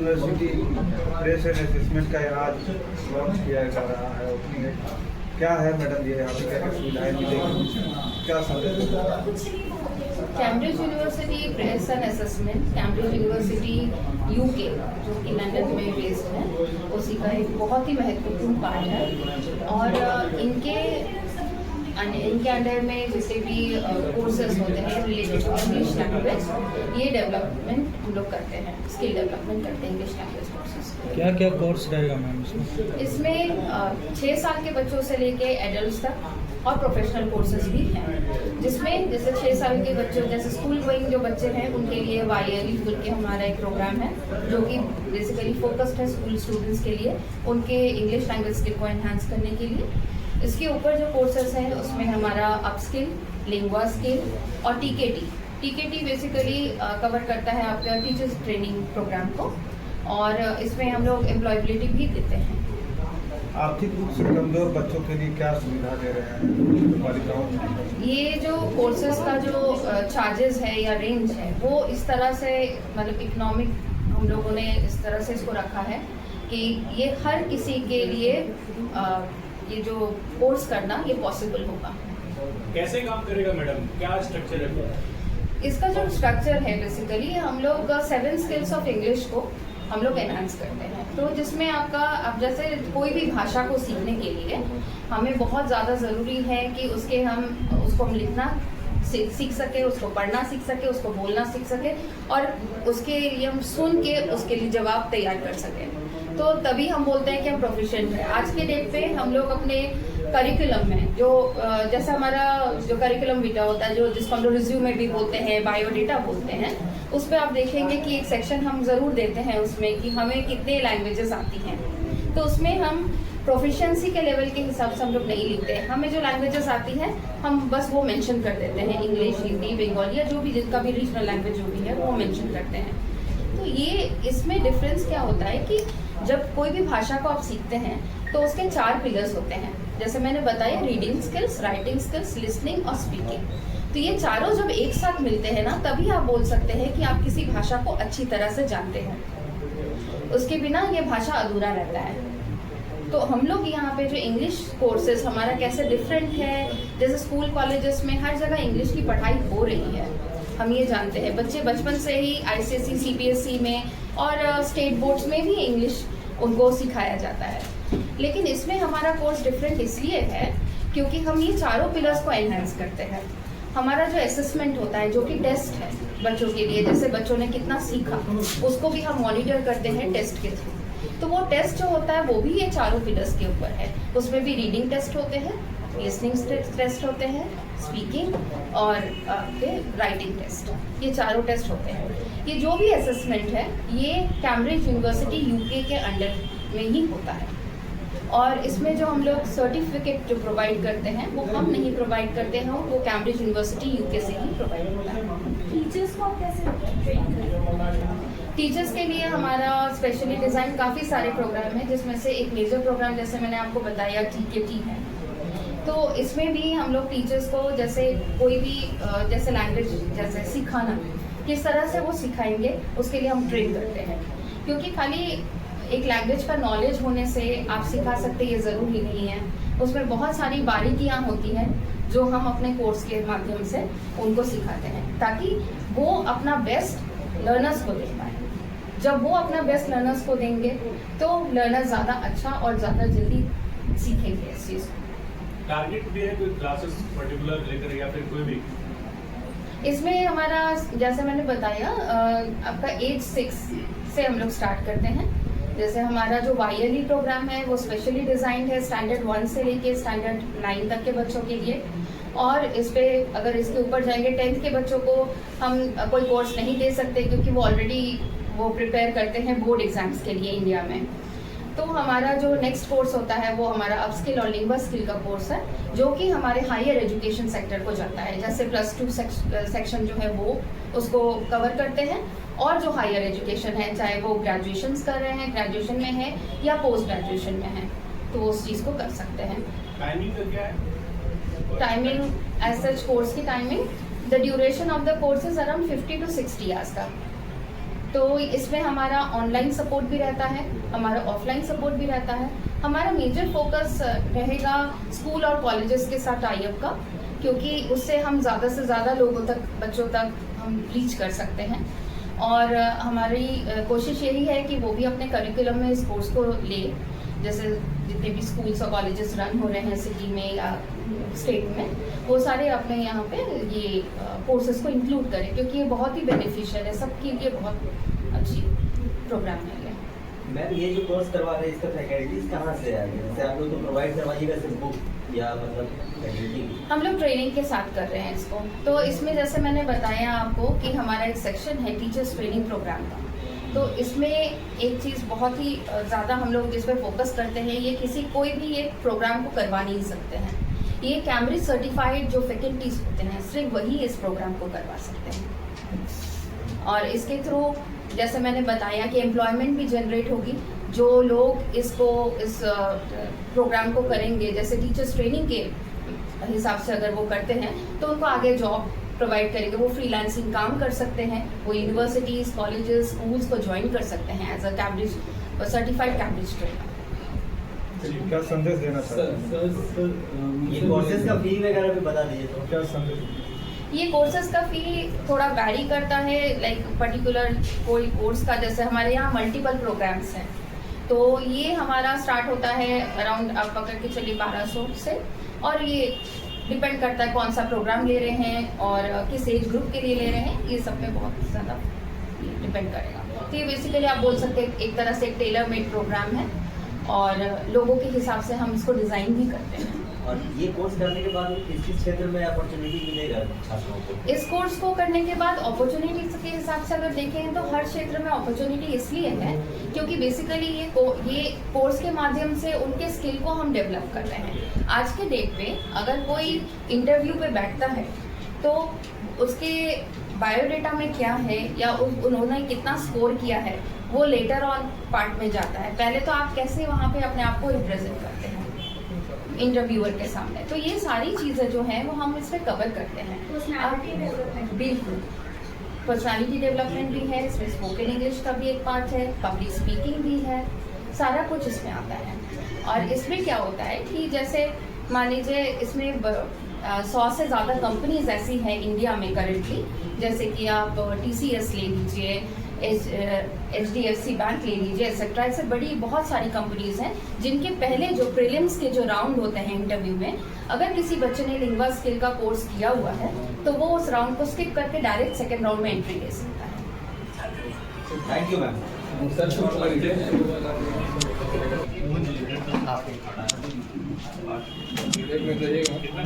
University press and assessment का आज launch किया जा रहा है, ओपनिंग क्या है मैडम, ये यहाँ पे क्या क्या सुविधाएं मिलेगी, क्या संदेश? Cambridge university press and assessment, Cambridge university UK जो कि लंदन में बेस्ड है, उसी का एक बहुत ही महत्वपूर्ण पार्ट है। और इनके अंडर में जितने भी कोर्सेज होते हैं रिलेटेड टू इंग्लिश लैंग्वेज, ये डेवलपमेंट हम लोग करते हैं, स्किल डेवलपमेंट करते हैं इंग्लिश लैंग्वेज कोर्सेज। क्या क्या कोर्स रहेगा मैम इसमें? इसमें 6 साल के बच्चों से लेके एडल्ट तक और प्रोफेशनल कोर्सेज भी हैं, जिसमें जैसे 6 साल के बच्चों, जैसे स्कूल गोइंग जो बच्चे हैं उनके लिए वाईएलई बोल के हमारा एक प्रोग्राम है जो कि बेसिकली फोकस्ड है स्कूल स्टूडेंट्स के लिए, उनके इंग्लिश लैंग्वेज स्किल को एनहांस करने के लिए। इसके ऊपर जो कोर्सेज हैं उसमें हमारा अपस्किल, लिंग्वा स्किल और टीकेटी बेसिकली कवर करता है आपका टीचर्स ट्रेनिंग प्रोग्राम को, और इसमें हम लोग एम्प्लॉयबिलिटी भी देते हैं। आर्थिक रूप से कमजोर बच्चों के लिए क्या सुविधा दे रहे हैं बालिकाओं में? ये जो कोर्सेज का जो चार्जेस है या रेंज है वो इस तरह से, मतलब इकोनॉमिक हम लोगों ने इस तरह से इसको रखा है कि ये हर किसी के लिए ये जो कोर्स करना ये पॉसिबल होगा। कैसे काम करेगा मैडम, क्या स्ट्रक्चर है इसका? जो स्ट्रक्चर है बेसिकली हम लोग 7 स्किल्स ऑफ इंग्लिश को हम लोग एनहांस करते हैं, तो जिसमें आपका, अब जैसे कोई भी भाषा को सीखने के लिए हमें बहुत ज़्यादा ज़रूरी है कि उसको हम लिखना सीख सके, उसको पढ़ना सीख सके, उसको बोलना सीख सके, और उसके लिए हम सुन के उसके लिए जवाब तैयार कर सकें, तो तभी हम बोलते हैं कि हम प्रोफिशिएंट हैं। आज के डेट पे हम लोग अपने करिकुलम में जो जैसा हमारा जो करिकुलम विटा होता है, जो जिसको हम लोग रिज्यूमे भी बोलते हैं, बायोडेटा बोलते हैं, उस पर आप देखेंगे कि एक सेक्शन हम ज़रूर देते हैं उसमें कि हमें कितने लैंग्वेजेस आती हैं, तो उसमें हम प्रोफिशिएंसी के लेवल के हिसाब से हम लोग नहीं लिखते हैं, हमें जो लैंग्वेजेस आती हैं हम बस वो मेंशन कर देते हैं, इंग्लिश, हिंदी, बंगाली या जो भी जिसका भी रीजनल लैंग्वेज जो भी है वो मेंशन करते हैं। तो ये इसमें डिफरेंस क्या होता है कि जब कोई भी भाषा को आप सीखते हैं तो उसके 4 पिलर्स होते हैं, जैसे मैंने बताया, reading skills, writing skills, listening और स्पीकिंग। तो ये चारों जब एक साथ मिलते हैं ना, तभी आप बोल सकते हैं कि आप किसी भाषा को अच्छी तरह से जानते हैं। उसके बिना ये भाषा अधूरा रहता है। तो हम लोग यहाँ पे जो इंग्लिश कोर्सेज हमारा कैसे डिफरेंट है, जैसे स्कूल कॉलेजेस में हर जगह इंग्लिश की पढ़ाई हो रही है, हम ये जानते हैं, बच्चे बचपन से ही आईसीएसई, सीबीएसई में और स्टेट बोर्ड्स में भी इंग्लिश उनको सिखाया जाता है। लेकिन इसमें हमारा कोर्स डिफरेंट इसलिए है क्योंकि हम ये चारों पिलर्स को एनहांस करते हैं। हमारा जो असेसमेंट होता है, जो कि टेस्ट है बच्चों के लिए, जैसे बच्चों ने कितना सीखा उसको भी हम मॉनिटर करते हैं टेस्ट के थ्रू। तो वो टेस्ट जो होता है वो भी ये चारों पिलर्स के ऊपर है। उसमें भी रीडिंग टेस्ट होते हैं, लिसनिंग टेस्ट होते हैं, स्पीकिंग और राइटिंग टेस्ट, ये चारों टेस्ट होते हैं। ये जो भी असेसमेंट है ये कैम्ब्रिज यूनिवर्सिटी यूके के अंडर में ही होता है, और इसमें जो हम लोग सर्टिफिकेट जो प्रोवाइड करते हैं वो हम नहीं प्रोवाइड करते हैं, वो कैम्ब्रिज यूनिवर्सिटी यूके से ही प्रोवाइड होता है। टीचर्स को आप कैसे ट्रेन करें? टीचर्स के लिए हमारा स्पेशली डिज़ाइन काफ़ी सारे प्रोग्राम है, जिसमें से एक मेजर प्रोग्राम जैसे मैंने आपको बताया टीकेटी है। तो इसमें भी हम लोग टीचर्स को जैसे कोई भी जैसे लैंग्वेज जैसे सिखाना किस तरह से वो सिखाएंगे उसके लिए हम ट्रेन करते हैं, क्योंकि खाली एक लैंग्वेज का नॉलेज होने से आप सिखा सकते ये ज़रूरी नहीं है। उसमें बहुत सारी बारीकियाँ होती हैं जो हम अपने कोर्स के माध्यम से उनको सिखाते हैं, ताकि वो अपना बेस्ट लर्नर्स को दे पाए। जब वो अपना बेस्ट लर्नर्स को देंगे तो लर्नर ज़्यादा अच्छा और ज़्यादा जल्दी सीखेंगे इस चीज़ को। टारगेट भी है कोई क्लासेस पर्टिकुलर लेकर या फिर कोई भी? इसमें हमारा जैसे मैंने बताया आपका एज 6 से हम लोग स्टार्ट करते हैं। जैसे हमारा जो वाईएलई प्रोग्राम है वो स्पेशली डिज़ाइंड है स्टैंडर्ड 1 से लेके स्टैंडर्ड 9 तक के बच्चों के लिए, और इस पे अगर इसके ऊपर जाएंगे 10th के बच्चों को हम कोई कोर्स नहीं दे सकते, क्योंकि वो ऑलरेडी वो प्रिपेयर करते हैं बोर्ड एग्जाम्स के लिए इंडिया में। तो हमारा जो नेक्स्ट कोर्स होता है वो हमारा अपस्किल और लिंग्वा स्किल का कोर्स है, जो कि हमारे हायर एजुकेशन सेक्टर को जाता है। जैसे +2 सेक्शन जो है वो उसको कवर करते हैं, और जो हायर एजुकेशन है चाहे वो ग्रेजुएशंस कर रहे हैं, ग्रेजुएशन में है या पोस्ट ग्रेजुएशन में है, तो उस चीज़ को कर सकते हैं। टाइमिंग का क्या है? टाइमिंग एज सच कोर्स की timing, the duration of the course is around 50 to 60 hours का। तो इसमें हमारा ऑनलाइन सपोर्ट भी रहता है, हमारा ऑफलाइन सपोर्ट भी रहता है। हमारा मेजर फोकस रहेगा स्कूल और कॉलेजेस के साथ टाई अप का, क्योंकि उससे हम ज़्यादा से ज़्यादा लोगों तक, बच्चों तक हम रीच कर सकते हैं। और हमारी कोशिश यही है कि वो भी अपने करिकुलम में इस कोर्स को ले, जैसे जितने भी स्कूल्स और कॉलेजेस रन हो रहे हैं सिटी में या स्टेट में, वो सारे अपने यहाँ पे ये कोर्सेज को इंक्लूड करें, क्योंकि ये बहुत ही बेनिफिशियल है, सबके लिए बहुत अच्छी प्रोग्राम है ये। मैम ये जो कोर्स करवा रहे हैं इसका फैकल्टीज कहाँ से आएगी? जैसे आप लोग तो प्रोवाइड करवाइएगा सिर्फ बुक या मतलब फैकल्टी? हम लोग ट्रेनिंग के साथ कर रहे हैं इसको। तो इसमें जैसे मैंने बताया आपको कि हमारा एक सेक्शन है टीचर्स ट्रेनिंग प्रोग्राम का। तो इसमें एक चीज़ बहुत ही ज़्यादा हम लोग जिस पर फोकस करते हैं, ये कोई भी एक प्रोग्राम को करवा नहीं सकते हैं। ये कैम्ब्रिज सर्टिफाइड जो फैकल्टीज होते हैं सिर्फ वही इस प्रोग्राम को करवा सकते हैं। और इसके थ्रू जैसे मैंने बताया कि एम्प्लॉयमेंट भी जनरेट होगी। जो लोग इस प्रोग्राम को करेंगे, जैसे टीचर्स ट्रेनिंग के हिसाब से अगर वो करते हैं तो उनको आगे जॉब प्रोवाइड करेंगे, वो फ्रीलांसिंग काम कर सकते हैं, वो यूनिवर्सिटीज़, कॉलेजेस, स्कूल्स को ज्वाइन कर सकते हैं as a Cambridge certified Cambridge trainer. क्या संदेश देना चाहते हैं? ये कोर्सेज का फी वगैरह भी बता दीजिए तो। क्या संदेश? ये कोर्सेज का फ़ी थोड़ा वैरी करता है, लाइक पर्टिकुलर कोई कोर्स का, जैसे हमारे यहाँ मल्टीपल प्रोग्राम्स हैं, तो ये हमारा स्टार्ट होता है अराउंड, आप पकड़ के चलिए 1200 से, और ये डिपेंड करता है कौन सा प्रोग्राम ले रहे हैं और किस एज ग्रुप के लिए ले रहे हैं, ये सब पे बहुत ज़्यादा डिपेंड करेगा। तो ये बेसिकली आप बोल सकते हैं एक तरह से एक टेलर मेड प्रोग्राम है, और लोगों के हिसाब से हम इसको डिज़ाइन भी करते हैं। और ये कोर्स करने के बाद किस किस क्षेत्र में अपॉर्चुनिटी मिलेगा छात्रों को? इस कोर्स को करने के बाद अपॉर्चुनिटी के हिसाब से अगर देखें तो हर क्षेत्र में अपॉर्चुनिटी इसलिए है क्योंकि बेसिकली ये कोर्स के माध्यम से उनके स्किल को हम डेवलप कर रहे हैं। आज के डेट पे अगर कोई इंटरव्यू पे बैठता है तो उसके बायोडेटा में क्या है या उन्होंने कितना स्कोर किया है वो लेटर ऑन पार्ट में जाता है। पहले तो आप कैसे वहाँ पे अपने आप को रिप्रेजेंट करते हैं इंटरव्यूअर के सामने, तो ये सारी चीज़ें जो हैं वो हम इसमें कवर करते हैं। पर्सनालिटी डेवलपमेंट, बिल्कुल पर्सनालिटी डेवलपमेंट भी है इसमें, स्पोकन इंग्लिश का भी एक पार्ट है, पब्लिक स्पीकिंग भी है, सारा कुछ इसमें आता है। और इसमें क्या होता है कि जैसे मान लीजिए इसमें 100 से ज़्यादा कंपनीज ऐसी हैं इंडिया में करंटली, जैसे कि आप TCS ले लीजिए, HDFC बैंक ले लीजिए, एक्सेट्रा, ऐसे बड़ी बहुत सारी कंपनीज हैं जिनके पहले जो प्रीलिम्स के जो राउंड होते हैं इंटरव्यू में, अगर किसी बच्चे ने लिंग्वा स्किल का कोर्स किया हुआ है तो वो उस राउंड को स्किप करके डायरेक्ट सेकेंड राउंड में एंट्री ले सकता है। Thank you ma'am. कितना